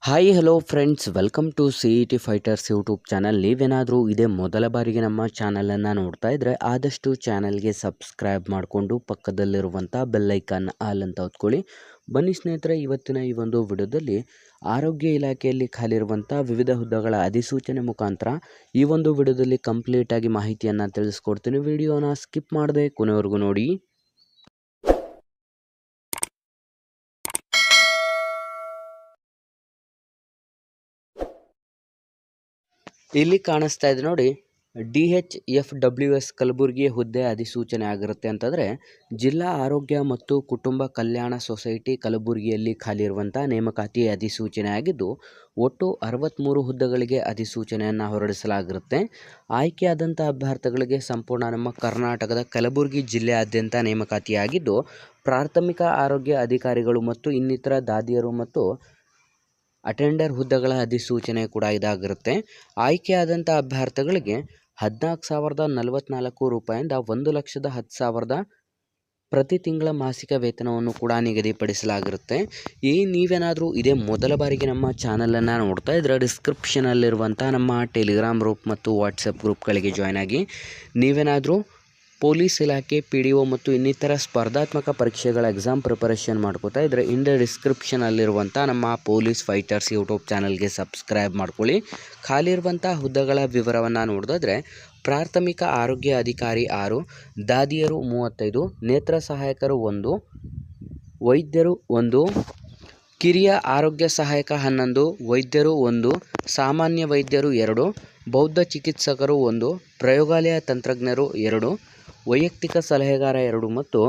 Hi hello friends, welcome to C E T fighters YouTube channel. ನೀವೇನಾದರೂ ಇದೇ ಮೊದಲ ಬಾರಿಗೆ ನಮ್ಮ ಚಾನಲನ್ನು ನೋಡ್ತಾ ಇದ್ದರೆ ಆದಷ್ಟು ಚಾನಲ್ಗೆ ಸಬ್ಸ್ಕ್ರೈಬ್ ಮಾಡಿಕೊಂಡು ಪಕ್ಕದಲ್ಲಿರುವಂಥ ಬೆಲ್ಲೈಕನ್ ಆಲ್ ಅಂತ ಹೊತ್ಕೊಳ್ಳಿ. ಬನ್ನಿ ಸ್ನೇಹಿತರೆ, ಇವತ್ತಿನ ಈ ಒಂದು ವಿಡಿಯೋದಲ್ಲಿ ಆರೋಗ್ಯ ಇಲಾಖೆಯಲ್ಲಿ ಖಾಲಿರುವಂಥ ವಿವಿಧ ಹುದ್ದೆಗಳ ಅಧಿಸೂಚನೆ ಮುಖಾಂತರ ಈ ಒಂದು ವಿಡಿಯೋದಲ್ಲಿ ಕಂಪ್ಲೀಟಾಗಿ ಮಾಹಿತಿಯನ್ನು ತಿಳಿಸ್ಕೊಡ್ತೀನಿ. ವಿಡಿಯೋನ ಸ್ಕಿಪ್ ಮಾಡದೆ ಕೊನೆವರೆಗೂ ನೋಡಿ. ಇಲ್ಲಿ ಕಾಣಿಸ್ತಾ ಇದೆ ನೋಡಿ, DHFWS ಕಲಬುರಗಿ ಹುದ್ದೆ ಅಧಿಸೂಚನೆ ಆಗಿರುತ್ತೆ ಅಂತಂದರೆ ಜಿಲ್ಲಾ ಆರೋಗ್ಯ ಮತ್ತು ಕುಟುಂಬ ಕಲ್ಯಾಣ ಸೊಸೈಟಿ ಕಲಬುರಗಿಯಲ್ಲಿ ಖಾಲಿ ಇರುವಂಥ ನೇಮಕಾತಿ ಅಧಿಸೂಚನೆ ಆಗಿದ್ದು, ಒಟ್ಟು 63 ಹುದ್ದೆಗಳಿಗೆ ಅಧಿಸೂಚನೆಯನ್ನು ಹೊರಡಿಸಲಾಗಿರುತ್ತೆ. ಆಯ್ಕೆಯಾದಂಥ ಅಭ್ಯರ್ಥಿಗಳಿಗೆ ಸಂಪೂರ್ಣ ನಮ್ಮ ಕರ್ನಾಟಕದ ಕಲಬುರಗಿ ಜಿಲ್ಲೆಯಾದ್ಯಂತ ನೇಮಕಾತಿಯಾಗಿದ್ದು, ಪ್ರಾಥಮಿಕ ಆರೋಗ್ಯ ಅಧಿಕಾರಿಗಳು ಮತ್ತು ಇನ್ನಿತರ ದಾದಿಯರು ಮತ್ತು ಅಟೆಂಡರ್ ಹುದ್ದೆಗಳ ಅಧಿಸೂಚನೆ ಕೂಡ ಇದಾಗಿರುತ್ತೆ. ಆಯ್ಕೆಯಾದಂಥ ಅಭ್ಯರ್ಥಿಗಳಿಗೆ 14,044 ರೂಪಾಯಿಂದ 1,10,000 ಪ್ರತಿ ತಿಂಗಳ ಮಾಸಿಕ ವೇತನವನ್ನು ಕೂಡ ನಿಗದಿಪಡಿಸಲಾಗಿರುತ್ತೆ. ನೀವೇನಾದರೂ ಇದೇ ಮೊದಲ ಬಾರಿಗೆ ನಮ್ಮ ಚಾನಲನ್ನು ನೋಡ್ತಾ ಇದ್ದರೆ ಡಿಸ್ಕ್ರಿಪ್ಷನಲ್ಲಿರುವಂಥ ನಮ್ಮ ಟೆಲಿಗ್ರಾಮ್ ಗ್ರೂಪ್ ಮತ್ತು ವಾಟ್ಸಪ್ ಗ್ರೂಪ್ಗಳಿಗೆ ಜಾಯ್ನ್ ಆಗಿ. ನೀವೇನಾದರೂ ಪೊಲೀಸ್ ಇಲಾಖೆ, PDO ಮತ್ತು ಇನ್ನಿತರ ಸ್ಪರ್ಧಾತ್ಮಕ ಪರೀಕ್ಷೆಗಳ ಎಕ್ಸಾಮ್ ಪ್ರಿಪರೇಷನ್ ಮಾಡ್ಕೋತಾ ಇದ್ದರೆ ಡಿಸ್ಕ್ರಿಪ್ಷನಲ್ಲಿರುವಂಥ ನಮ್ಮ ಪೊಲೀಸ್ ಫೈಟರ್ಸ್ ಯೂಟ್ಯೂಬ್ ಚಾನಲ್ಗೆ ಸಬ್ಸ್ಕ್ರೈಬ್ ಮಾಡ್ಕೊಳ್ಳಿ. ಖಾಲಿ ಇರುವಂಥ ಹುದ್ದೆಗಳ ವಿವರವನ್ನು ನೋಡಿದ್ರೆ ಪ್ರಾಥಮಿಕ ಆರೋಗ್ಯ ಅಧಿಕಾರಿ 6, ದಾದಿಯರು 35, ನೇತ್ರ ಸಹಾಯಕರು 1, ವೈದ್ಯರು 1, ಕಿರಿಯ ಆರೋಗ್ಯ ಸಹಾಯಕ 11, ವೈದ್ಯರು 1, ಸಾಮಾನ್ಯ ವೈದ್ಯರು 2, ಬೌದ್ಧ ಚಿಕಿತ್ಸಕರು 1, ಪ್ರಯೋಗಾಲಯ ತಂತ್ರಜ್ಞರು 2, ವೈಯಕ್ತಿಕ ಸಲಹೆಗಾರ 2 ಮತ್ತು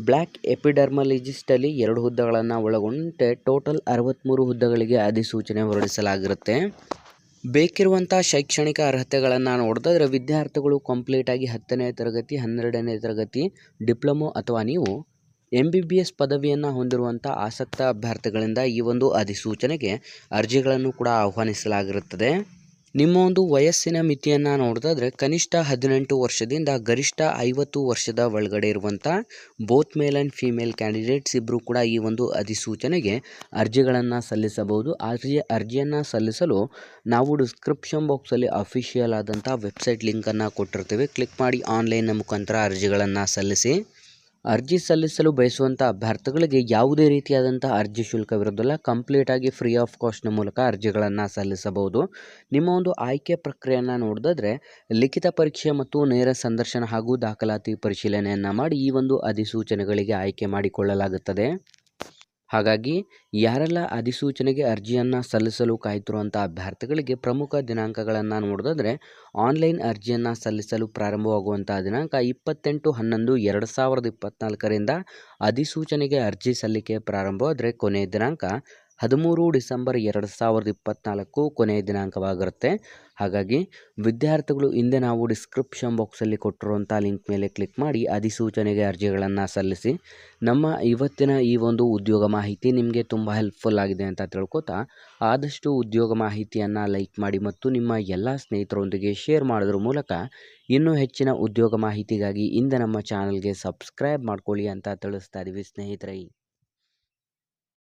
ಬ್ಲ್ಯಾಕ್ ಎಪಿಡರ್ಮಲಿಜಿಸ್ಟಲ್ಲಿ 2 ಹುದ್ದೆಗಳನ್ನು ಒಳಗೊಂಡಂತೆ ಟೋಟಲ್ 63 ಹುದ್ದೆಗಳಿಗೆ ಅಧಿಸೂಚನೆ ಹೊರಡಿಸಲಾಗಿರುತ್ತೆ. ಬೇಕಿರುವಂಥ ಶೈಕ್ಷಣಿಕ ಅರ್ಹತೆಗಳನ್ನು ನೋಡಿದ್ರೆ ವಿದ್ಯಾರ್ಥಿಗಳು ಕಂಪ್ಲೀಟಾಗಿ 10ನೇ ತರಗತಿ, 12ನೇ ತರಗತಿ, ಡಿಪ್ಲೊಮೊ ಅಥವಾ ನೀವು MBBS ಪದವಿಯನ್ನು ಹೊಂದಿರುವಂಥ ಆಸಕ್ತ ಅಭ್ಯರ್ಥಿಗಳಿಂದ ಈ ಒಂದು ಅಧಿಸೂಚನೆಗೆ ಅರ್ಜಿಗಳನ್ನು ಕೂಡ ಆಹ್ವಾನಿಸಲಾಗಿರುತ್ತದೆ. ನಿಮ್ಮ ಒಂದು ವಯಸ್ಸಿನ ಮಿತಿಯನ್ನು ನೋಡಿದ್ರೆ ಕನಿಷ್ಠ 18 ವರ್ಷದಿಂದ ಗರಿಷ್ಠ 50 ವರ್ಷದ ಒಳಗಡೆ ಇರುವಂಥ both male and female candidates ಇಬ್ಬರು ಕೂಡ ಈ ಒಂದು ಅಧಿಸೂಚನೆಗೆ ಅರ್ಜಿಗಳನ್ನು ಸಲ್ಲಿಸಬಹುದು. ಅರ್ಜಿಯನ್ನು ಸಲ್ಲಿಸಲು ನಾವು ಡಿಸ್ಕ್ರಿಪ್ಷನ್ ಬಾಕ್ಸಲ್ಲಿ ಅಫಿಷಿಯಲ್ ಆದಂಥ ವೆಬ್ಸೈಟ್ ಲಿಂಕನ್ನು ಕೊಟ್ಟಿರ್ತೀವಿ. ಕ್ಲಿಕ್ ಮಾಡಿ ಆನ್ಲೈನ್ನ ಮುಖಾಂತರ ಅರ್ಜಿಗಳನ್ನು ಸಲ್ಲಿಸಿ. ಅರ್ಜಿ ಸಲ್ಲಿಸಲು ಬಯಸುವಂಥ ಅಭ್ಯರ್ಥಿಗಳಿಗೆ ಯಾವುದೇ ರೀತಿಯಾದಂಥ ಅರ್ಜಿ ಶುಲ್ಕವಿರೋದಿಲ್ಲ. ಕಂಪ್ಲೀಟಾಗಿ ಫ್ರೀ ಆಫ್ ಕಾಸ್ಟ್ನ ಮೂಲಕ ಅರ್ಜಿಗಳನ್ನು ಸಲ್ಲಿಸಬಹುದು. ನಿಮ್ಮ ಒಂದು ಆಯ್ಕೆ ಪ್ರಕ್ರಿಯೆಯನ್ನು ನೋಡಿದ್ರೆ ಲಿಖಿತ ಪರೀಕ್ಷೆ ಮತ್ತು ನೇರ ಸಂದರ್ಶನ ಹಾಗೂ ದಾಖಲಾತಿ ಪರಿಶೀಲನೆಯನ್ನು ಮಾಡಿ ಈ ಒಂದು ಅಧಿಸೂಚನೆಗಳಿಗೆ ಆಯ್ಕೆ ಮಾಡಿಕೊಳ್ಳಲಾಗುತ್ತದೆ. ಹಾಗಾಗಿ ಯಾರೆಲ್ಲ ಅಧಿಸೂಚನೆಗೆ ಅರ್ಜಿಯನ್ನು ಸಲ್ಲಿಸಲು ಕಾಯ್ತಿರುವಂಥ ಅಭ್ಯರ್ಥಿಗಳಿಗೆ ಪ್ರಮುಖ ದಿನಾಂಕಗಳನ್ನು ನೋಡಿದ್ರೆ ಆನ್ಲೈನ್ ಅರ್ಜಿಯನ್ನು ಸಲ್ಲಿಸಲು ಪ್ರಾರಂಭವಾಗುವಂಥ ದಿನಾಂಕ 28/11/2024ರಿಂದ ಅಧಿಸೂಚನೆಗೆ ಅರ್ಜಿ ಸಲ್ಲಿಕೆ ಪ್ರಾರಂಭವಾದರೆ ಕೊನೆಯ ದಿನಾಂಕ 13 ಡಿಸೆಂಬರ್ 2024 ಕೊನೆಯ ದಿನಾಂಕವಾಗಿರುತ್ತೆ. ಹಾಗಾಗಿ ವಿದ್ಯಾರ್ಥಿಗಳು ಹಿಂದೆ ನಾವು ಡಿಸ್ಕ್ರಿಪ್ಷನ್ ಬಾಕ್ಸಲ್ಲಿ ಕೊಟ್ಟಿರುವಂಥ ಲಿಂಕ್ ಮೇಲೆ ಕ್ಲಿಕ್ ಮಾಡಿ ಅಧಿಸೂಚನೆಗೆ ಅರ್ಜಿಗಳನ್ನು ಸಲ್ಲಿಸಿ. ನಮ್ಮ ಇವತ್ತಿನ ಈ ಒಂದು ಉದ್ಯೋಗ ಮಾಹಿತಿ ನಿಮಗೆ ತುಂಬ ಹೆಲ್ಪ್ಫುಲ್ ಆಗಿದೆ ಅಂತ ತಿಳ್ಕೊತಾ ಆದಷ್ಟು ಉದ್ಯೋಗ ಮಾಹಿತಿಯನ್ನು ಲೈಕ್ ಮಾಡಿ ಮತ್ತು ನಿಮ್ಮ ಎಲ್ಲ ಸ್ನೇಹಿತರೊಂದಿಗೆ ಶೇರ್ ಮಾಡೋದ್ರ ಮೂಲಕ ಇನ್ನೂ ಹೆಚ್ಚಿನ ಉದ್ಯೋಗ ಮಾಹಿತಿಗಾಗಿ ಹಿಂದೆ ನಮ್ಮ ಚಾನಲ್ಗೆ ಸಬ್ಸ್ಕ್ರೈಬ್ ಮಾಡ್ಕೊಳ್ಳಿ ಅಂತ ತಿಳಿಸ್ತಾ ಇದ್ದೀವಿ ಸ್ನೇಹಿತರೆ.